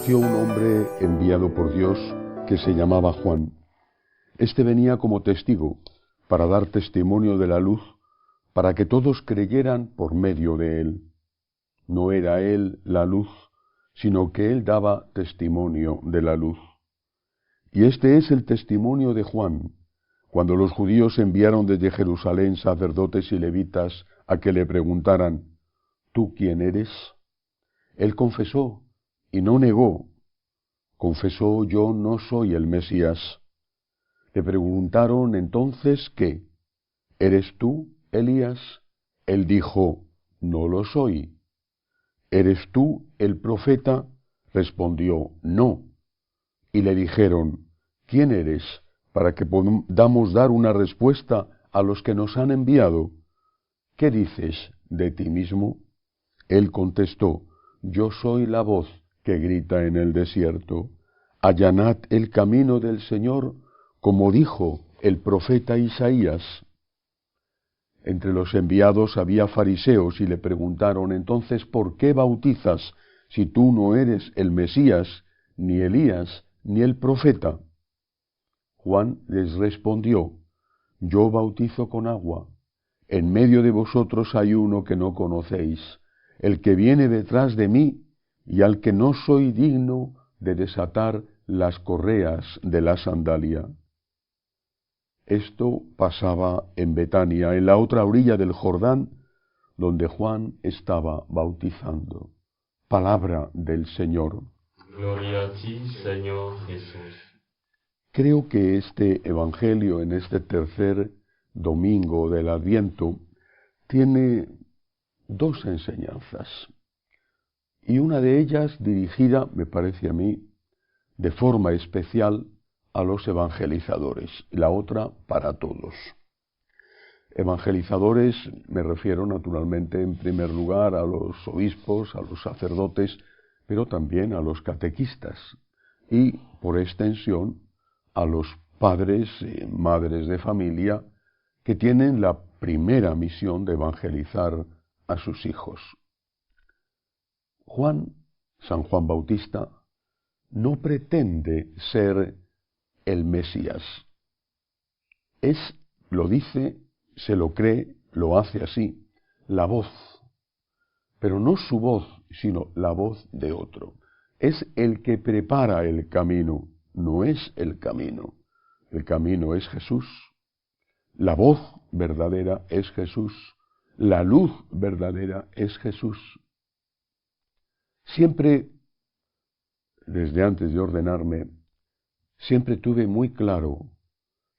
Conoció un hombre enviado por Dios que se llamaba Juan. Este venía como testigo para dar testimonio de la luz, para que todos creyeran por medio de él. No era él la luz, sino que él daba testimonio de la luz. Y este es el testimonio de Juan, cuando los judíos enviaron desde Jerusalén sacerdotes y levitas a que le preguntaran: ¿tú quién eres? Él confesó y no negó. Confesó: yo no soy el Mesías. Le preguntaron entonces ¿qué? ¿Eres tú, Elías? Él dijo: no lo soy. ¿Eres tú el profeta? Respondió: no. Y le dijeron: ¿quién eres? Para que podamos dar una respuesta a los que nos han enviado. ¿Qué dices de ti mismo? Él contestó: yo soy la voz que grita en el desierto: allanad el camino del Señor, como dijo el profeta Isaías. Entre los enviados había fariseos y le preguntaron entonces: ¿por qué bautizas si tú no eres el Mesías, ni Elías, ni el profeta? Juan les respondió: yo bautizo con agua. En medio de vosotros hay uno que no conocéis, el que viene detrás de mí, y al que no soy digno de desatar las correas de la sandalia. Esto pasaba en Betania, en la otra orilla del Jordán, donde Juan estaba bautizando. Palabra del Señor. Gloria a ti, Señor Jesús. Creo que este Evangelio, en este tercer domingo del Adviento, tiene dos enseñanzas. Y una de ellas dirigida, me parece a mí, de forma especial a los evangelizadores, y la otra para todos. Evangelizadores me refiero naturalmente en primer lugar a los obispos, a los sacerdotes, pero también a los catequistas y, por extensión, a los padres y madres de familia que tienen la primera misión de evangelizar a sus hijos. San Juan Bautista, no pretende ser el Mesías. Lo dice, se lo cree, lo hace así, la voz, pero no su voz, sino la voz de otro. Es el que prepara el camino, no es el camino. El camino es Jesús. La voz verdadera es Jesús. La luz verdadera es Jesús. Siempre, desde antes de ordenarme, siempre tuve muy claro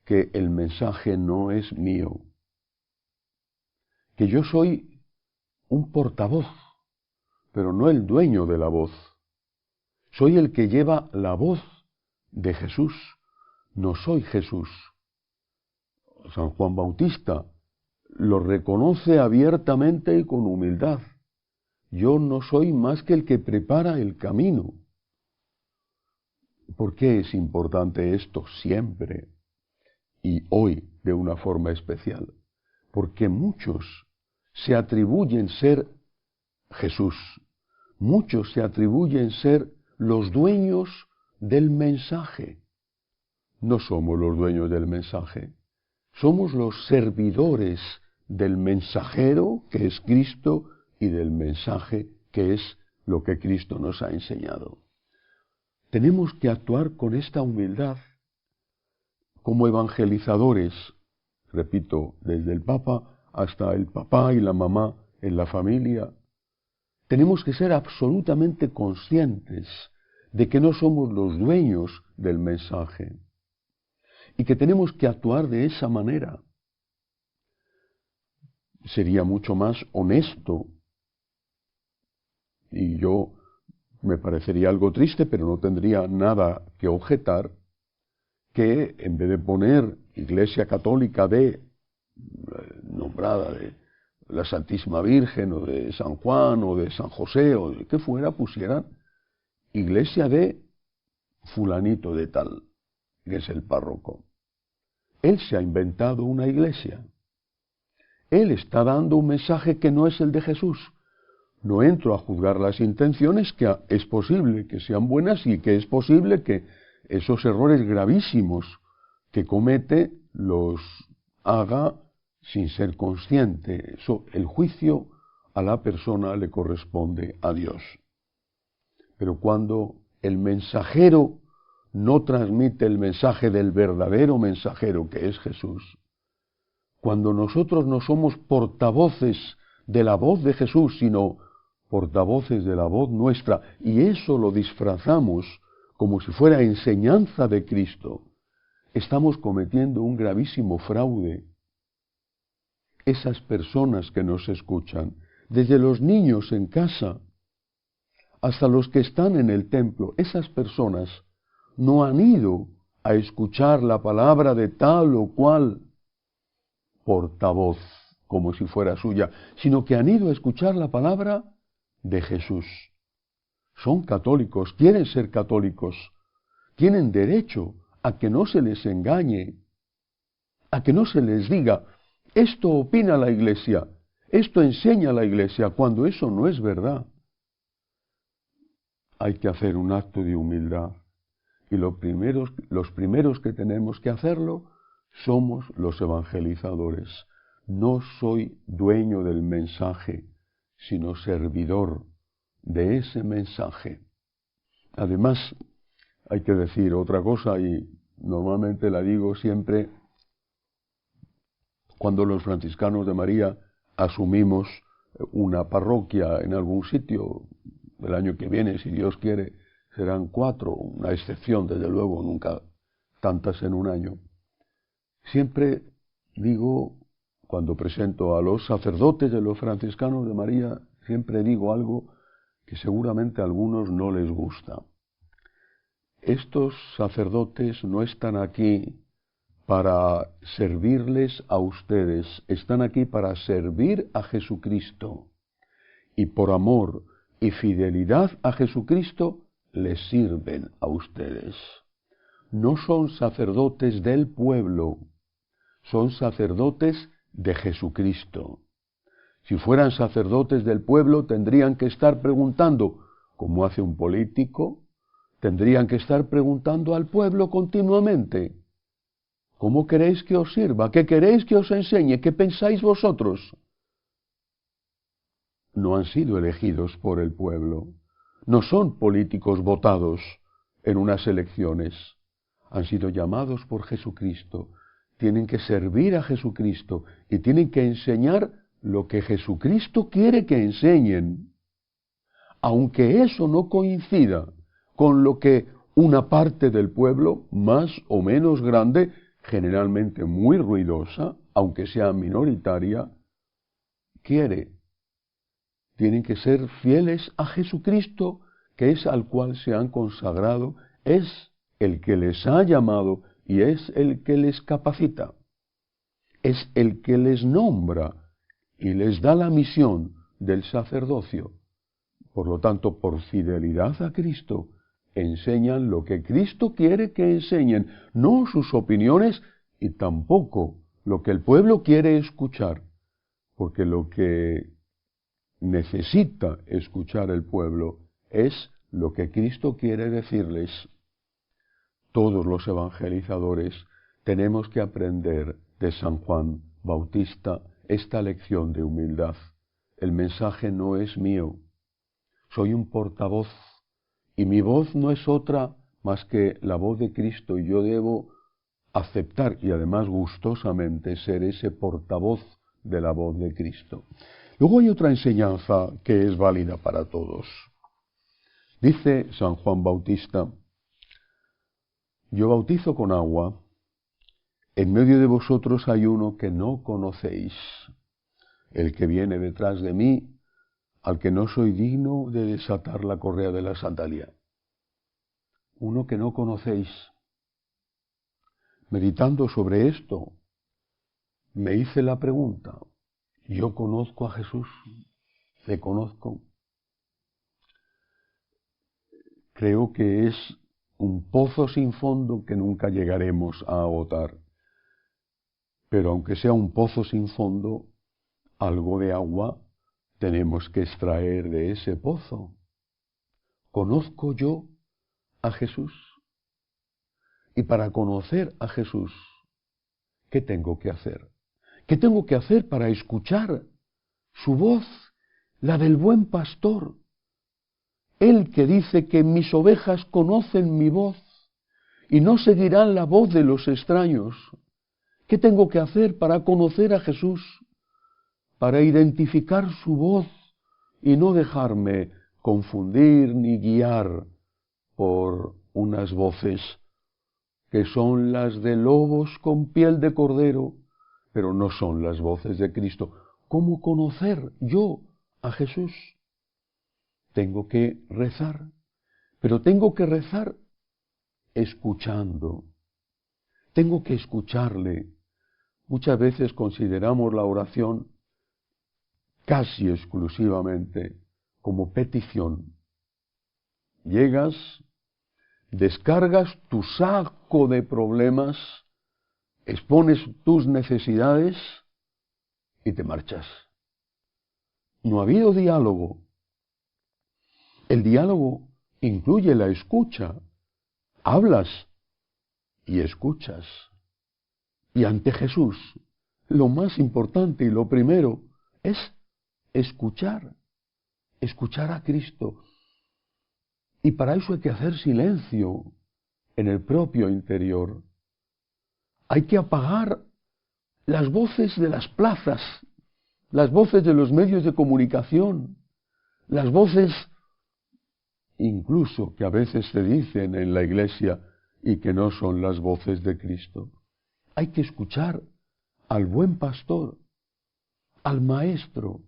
que el mensaje no es mío, que yo soy un portavoz, pero no el dueño de la voz. Soy el que lleva la voz de Jesús, no soy Jesús. San Juan Bautista lo reconoce abiertamente y con humildad. Yo no soy más que el que prepara el camino. ¿Por qué es importante esto siempre y hoy de una forma especial? Porque muchos se atribuyen ser Jesús, muchos se atribuyen ser los dueños del mensaje. No somos los dueños del mensaje, somos los servidores del mensajero, que es Cristo, y del mensaje, que es lo que Cristo nos ha enseñado. Tenemos que actuar con esta humildad como evangelizadores, repito, desde el Papa hasta el papá y la mamá en la familia. Tenemos que ser absolutamente conscientes de que no somos los dueños del mensaje y que tenemos que actuar de esa manera. Sería mucho más honesto, y yo me parecería algo triste, pero no tendría nada que objetar, que en vez de poner Iglesia Católica nombrada de la Santísima Virgen, o de San Juan, o de San José, o de que fuera, pusieran Iglesia de fulanito de tal, que es el párroco. Él se ha inventado una iglesia. Él está dando un mensaje que no es el de Jesús. No entro a juzgar las intenciones, que es posible que sean buenas y que es posible que esos errores gravísimos que comete los haga sin ser consciente. Eso, el juicio a la persona le corresponde a Dios. Pero cuando el mensajero no transmite el mensaje del verdadero mensajero, que es Jesús, cuando nosotros no somos portavoces de la voz de Jesús, sino portavoces de la voz nuestra, y eso lo disfrazamos como si fuera enseñanza de Cristo, estamos cometiendo un gravísimo fraude. Esas personas que nos escuchan, desde los niños en casa hasta los que están en el templo, esas personas no han ido a escuchar la palabra de tal o cual portavoz, como si fuera suya, sino que han ido a escuchar la palabra de Jesús. Son católicos, quieren ser católicos, tienen derecho a que no se les engañe, a que no se les diga, esto opina la Iglesia, esto enseña la Iglesia, cuando eso no es verdad. Hay que hacer un acto de humildad, y los primeros que tenemos que hacerlo somos los evangelizadores. No soy dueño del mensaje, sino servidor de ese mensaje. Además, hay que decir otra cosa, y normalmente la digo siempre cuando los franciscanos de María asumimos una parroquia en algún sitio. El año que viene, si Dios quiere, serán 4, una excepción, desde luego, nunca tantas en un año. Siempre digo, cuando presento a los sacerdotes de los franciscanos de María, siempre digo algo que seguramente a algunos no les gusta. Estos sacerdotes no están aquí para servirles a ustedes, están aquí para servir a Jesucristo. Y por amor y fidelidad a Jesucristo, les sirven a ustedes. No son sacerdotes del pueblo, son sacerdotes de Jesucristo. Si fueran sacerdotes del pueblo, tendrían que estar preguntando, como hace un político, tendrían que estar preguntando al pueblo continuamente, ¿cómo queréis que os sirva? ¿Qué queréis que os enseñe? ¿Qué pensáis vosotros? No han sido elegidos por el pueblo, no son políticos votados en unas elecciones, han sido llamados por Jesucristo, tienen que servir a Jesucristo y tienen que enseñar lo que Jesucristo quiere que enseñen, aunque eso no coincida con lo que una parte del pueblo, más o menos grande, generalmente muy ruidosa, aunque sea minoritaria, quiere. Tienen que ser fieles a Jesucristo, que es al cual se han consagrado, es el que les ha llamado y es el que les capacita. Es el que les nombra y les da la misión del sacerdocio. Por lo tanto, por fidelidad a Cristo, enseñan lo que Cristo quiere que enseñen, no sus opiniones y tampoco lo que el pueblo quiere escuchar, porque lo que necesita escuchar el pueblo es lo que Cristo quiere decirles. Todos los evangelizadores tenemos que aprender de San Juan Bautista esta lección de humildad. El mensaje no es mío, soy un portavoz y mi voz no es otra más que la voz de Cristo, y yo debo aceptar y además gustosamente ser ese portavoz de la voz de Cristo. Luego hay otra enseñanza que es válida para todos. Dice San Juan Bautista: yo bautizo con agua, en medio de vosotros hay uno que no conocéis, el que viene detrás de mí, al que no soy digno de desatar la correa de la sandalia. Uno que no conocéis. Meditando sobre esto, me hice la pregunta: ¿yo conozco a Jesús? ¿Le conozco? Creo que es un pozo sin fondo que nunca llegaremos a agotar. Pero aunque sea un pozo sin fondo, algo de agua tenemos que extraer de ese pozo. ¿Conozco yo a Jesús? Y para conocer a Jesús, ¿qué tengo que hacer? ¿Qué tengo que hacer para escuchar su voz, la del buen pastor? Él que dice que mis ovejas conocen mi voz y no seguirán la voz de los extraños. ¿Qué tengo que hacer para conocer a Jesús? Para identificar su voz y no dejarme confundir ni guiar por unas voces que son las de lobos con piel de cordero, pero no son las voces de Cristo. ¿Cómo conocer yo a Jesús? Tengo que rezar, pero tengo que rezar escuchando. Tengo que escucharle. Muchas veces consideramos la oración casi exclusivamente como petición. Llegas, descargas tu saco de problemas, expones tus necesidades y te marchas. No ha habido diálogo. El diálogo incluye la escucha. Hablas y escuchas. Y ante Jesús, lo más importante y lo primero es escuchar. Escuchar a Cristo. Y para eso hay que hacer silencio en el propio interior. Hay que apagar las voces de las plazas, las voces de los medios de comunicación, las voces incluso que a veces se dicen en la iglesia y que no son las voces de Cristo. Hay que escuchar al buen pastor, al maestro.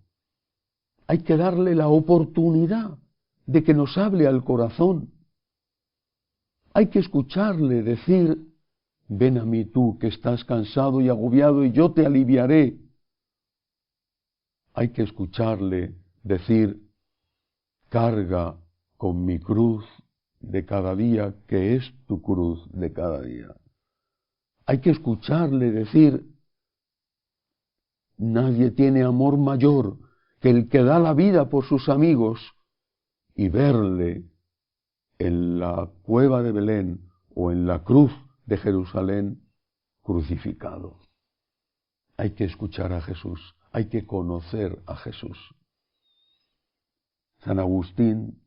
Hay que darle la oportunidad de que nos hable al corazón. Hay que escucharle decir: ven a mí tú que estás cansado y agobiado y yo te aliviaré. Hay que escucharle decir: carga con mi cruz de cada día, que es tu cruz de cada día. Hay que escucharle decir: nadie tiene amor mayor que el que da la vida por sus amigos, y verle en la cueva de Belén o en la cruz de Jerusalén crucificado. Hay que escuchar a Jesús, hay que conocer a Jesús. San Agustín,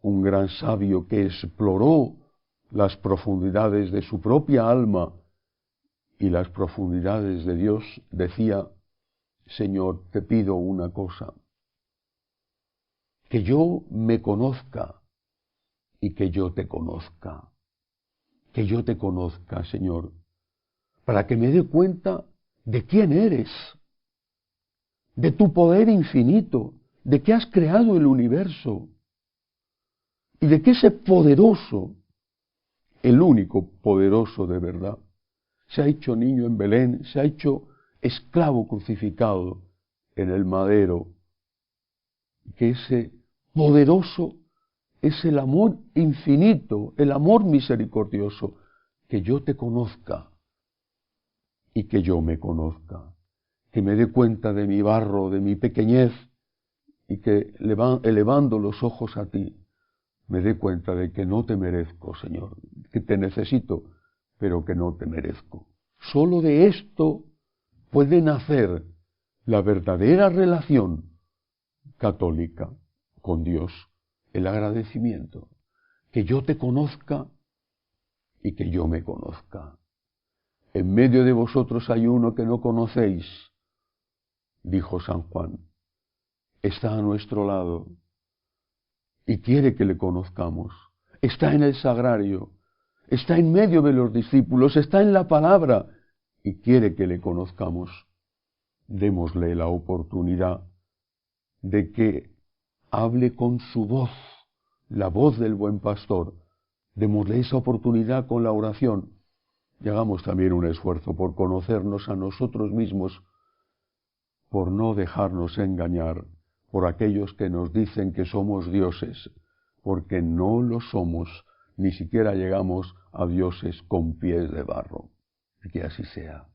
un gran sabio que exploró las profundidades de su propia alma y las profundidades de Dios, decía: Señor, te pido una cosa, que yo me conozca y que yo te conozca. Que yo te conozca, Señor, para que me dé cuenta de quién eres, de tu poder infinito, de que has creado el universo y de que ese poderoso, el único poderoso de verdad, se ha hecho niño en Belén, se ha hecho esclavo crucificado en el madero, que ese poderoso es el amor infinito, el amor misericordioso. Que yo te conozca y que yo me conozca, que me dé cuenta de mi barro, de mi pequeñez, y que elevando los ojos a ti, me dé cuenta de que no te merezco, Señor, que te necesito, pero que no te merezco. Solo de esto puede nacer la verdadera relación católica con Dios, el agradecimiento, que yo te conozca y que yo me conozca. En medio de vosotros hay uno que no conocéis, dijo San Juan. Está a nuestro lado y quiere que le conozcamos. Está en el sagrario, está en medio de los discípulos, está en la palabra y quiere que le conozcamos. Démosle la oportunidad de que hable con su voz, la voz del buen pastor. Démosle esa oportunidad con la oración y hagamos también un esfuerzo por conocernos a nosotros mismos, por no dejarnos engañar por aquellos que nos dicen que somos dioses, porque no lo somos, ni siquiera llegamos a dioses con pies de barro. Que así sea.